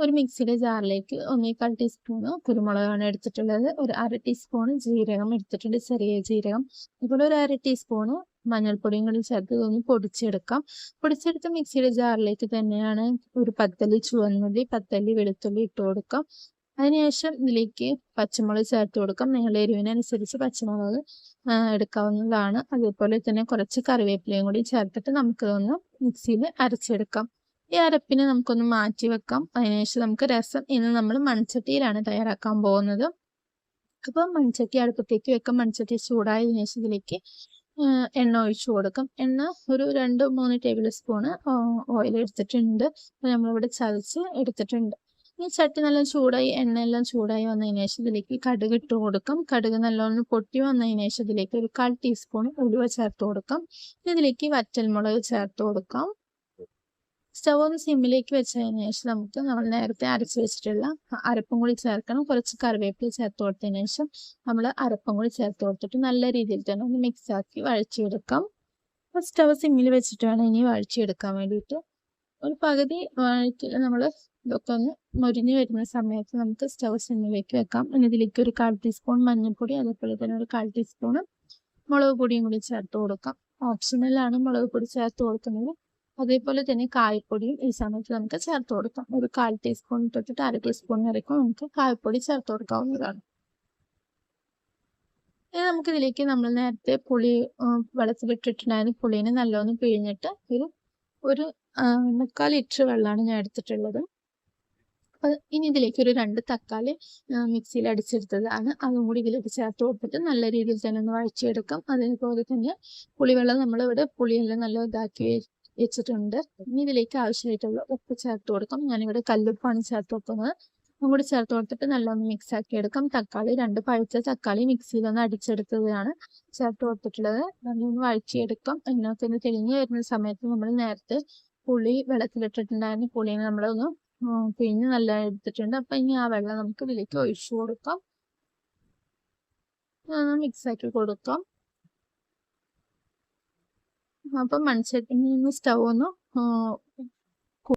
ഒരു മിക്സിയുടെ ജാറിലേക്ക് 1/4 ടീസ്പൂണ് കുരുമുളകാണ് എടുത്തിട്ടുള്ളത്. ഒരു 1/2 ടീസ്പൂണ് ജീരകം എടുത്തിട്ടുണ്ട്, ചെറിയ ജീരകം. അതുപോലെ ഒരു 1/2 ടീസ്പൂണ് മഞ്ഞൾപ്പൊടിയും കൂടി ചേർത്ത് ഇതൊന്ന് പൊടിച്ചെടുക്കാം. പൊടിച്ചെടുത്ത മിക്സിയുടെ ജാറിലേക്ക് തന്നെയാണ് ഒരു 10 അല്ലി ചുവന്നുള്ളി, 10 അല്ലി വെളുത്തുള്ളി ഇട്ട് കൊടുക്കാം. അതിനുശേഷം ഇതിലേക്ക് പച്ചമുളക് ചേർത്ത് കൊടുക്കാം. നിങ്ങളുടെ എരിവിനനുസരിച്ച് പച്ചമുളക് എടുക്കാവുന്നതാണ്. അതേപോലെ തന്നെ കുറച്ച് കറിവേപ്പിലയും കൂടി ചേർത്തിട്ട് നമുക്കിതൊന്ന് മിക്സിയിൽ അരച്ചെടുക്കാം. ഈ അരപ്പിനെ നമുക്കൊന്ന് മാറ്റി വെക്കാം. അതിനുശേഷം നമുക്ക് രസം ഇന്ന് നമ്മൾ മൺചട്ടിയിലാണ് തയ്യാറാക്കാൻ പോകുന്നത്. അപ്പം മൺചട്ടി അടുപ്പത്തേക്ക് വെക്കാം. മൺചട്ടി ചൂടായതിനു ശേഷം ഇതിലേക്ക് എണ്ണ ഒഴിച്ചു കൊടുക്കാം. എണ്ണ ഒരു 2-3 ടേബിൾ സ്പൂണ് ഓയിൽ എടുത്തിട്ടുണ്ട്. നമ്മളിവിടെ ചതച്ച് എടുത്തിട്ടുണ്ട്. ഈ ചട്ടി നല്ല ചൂടായി, എണ്ണയെല്ലാം ചൂടായി വന്നതിന് ശേഷം ഇതിലേക്ക് കടുക് ഇട്ട് കൊടുക്കാം. കടുക് നല്ലോണം പൊട്ടി വന്നതിന് ശേഷം ഇതിലേക്ക് ഒരു 1/4 ടീസ്പൂൺ ഉലുവ ചേർത്ത് കൊടുക്കാം. ഇതിലേക്ക് വറ്റൽമുളക് ചേർത്ത് കൊടുക്കാം. സ്റ്റവ് ഒന്ന് സിമ്മിലേക്ക് വെച്ചതിന് ശേഷം നമുക്ക് നമ്മൾ നേരത്തെ അരച്ച് വെച്ചിട്ടുള്ള അരപ്പും കൂടി ചേർക്കണം. കുറച്ച് കറിവേപ്പില ചേർത്ത് കൊടുത്തതിന് ശേഷം നമ്മൾ അരപ്പും കൂടി ചേർത്ത് കൊടുത്തിട്ട് നല്ല രീതിയിൽ തന്നെ ഒന്ന് മിക്സ് ആക്കി വഴച്ചെടുക്കാം. അപ്പോൾ സ്റ്റവ് സിമ്മിൽ വെച്ചിട്ട് വേണം ഇനി വഴച്ചെടുക്കാൻ വേണ്ടിയിട്ട്. ഒരു പകുതി വഴറ്റി നമ്മൾ ഇതൊക്കെ ഒന്ന് മൊരിഞ്ഞ് വരുന്ന സമയത്ത് നമുക്ക് സ്റ്റവ് സിമ്മിലേക്ക് വെക്കാം. ഇനി ഇതിലേക്ക് ഒരു 1/4 ടീസ്പൂൺ മഞ്ഞൾപ്പൊടി, അതേപോലെ തന്നെ ഒരു 1/4 ടീസ്പൂൺ മുളക് പൊടിയും കൂടി ചേർത്ത് കൊടുക്കാം. ഓപ്ഷണലാണ് മുളക് പൊടി ചേർത്ത് കൊടുക്കുന്നത്. അതേപോലെ തന്നെ കായപ്പൊടിയും ഈ സമയത്ത് നമുക്ക് ചേർത്ത് കൊടുക്കാം. ഒരു 1/4 ടീസ്പൂൺ തൊട്ടിട്ട് 1/2 ടീസ്പൂൺ വരെയൊക്കെ നമുക്ക് കായപ്പൊടി ചേർത്ത് കൊടുക്കാവുന്നതാണ്. ഇനി നമുക്കിതിലേക്ക് നമ്മൾ നേരത്തെ പുളി വെള്ളത്തിലിട്ടിട്ടുണ്ടായിരുന്ന പുളീനെ നല്ലോണം പിഴിഞ്ഞിട്ട് ഒരു 3/4 ലിറ്റർ വെള്ളമാണ് ഞാൻ എടുത്തിട്ടുള്ളത്. ഇനി ഇതിലേക്ക് ഒരു 2 തക്കാളി മിക്സിയിൽ അടിച്ചെടുത്തതാണ്. അതും കൂടി ഇതിലേക്ക് ചേർത്ത് കൊടുത്തിട്ട് നല്ല രീതിയിൽ തന്നെ ഒന്ന് വഴച്ചെടുക്കാം. അതേപോലെ തന്നെ പുളിവെള്ളം നമ്മളിവിടെ പുളിയെല്ലാം നല്ല ഇതാക്കി വെച്ചിട്ടുണ്ട്. ഇനി ഇതിലേക്ക് ആവശ്യമായിട്ടുള്ള ഉപ്പ് ചേർത്ത് കൊടുക്കാം. ഞാനിവിടെ കല്ലുപ്പാണ് ചേർത്ത് കൊടുക്കുന്നത്. അതും കൂടി ചേർത്ത് കൊടുത്തിട്ട് നല്ലൊന്ന് മിക്സ് ആക്കി എടുക്കാം. തക്കാളി 2 പഴുത്ത തക്കാളി മിക്സിയിലൊന്ന് അടിച്ചെടുത്തതാണ് ചേർത്ത് കൊടുത്തിട്ടുള്ളത്. നല്ലൊന്ന് വഴറ്റിയെടുക്കാം. അതിനകത്ത് ഒന്ന് തെളിഞ്ഞ് വരുന്ന സമയത്ത് നമ്മൾ നേരത്തെ പുളി വെള്ളത്തിലിട്ടിട്ടുണ്ടായിരുന്ന പുളിനെ നമ്മളൊന്ന് പിഴിഞ്ഞ് നല്ല എടുത്തിട്ടുണ്ട്. അപ്പം ഇനി ആ വെള്ളം നമുക്ക് ഇതിലേക്ക് ഒഴിച്ചു കൊടുക്കാം. മിക്സ് ആക്കി കൊടുക്കാം. അപ്പം മൺചട്ടി സ്റ്റവ് ഒന്ന്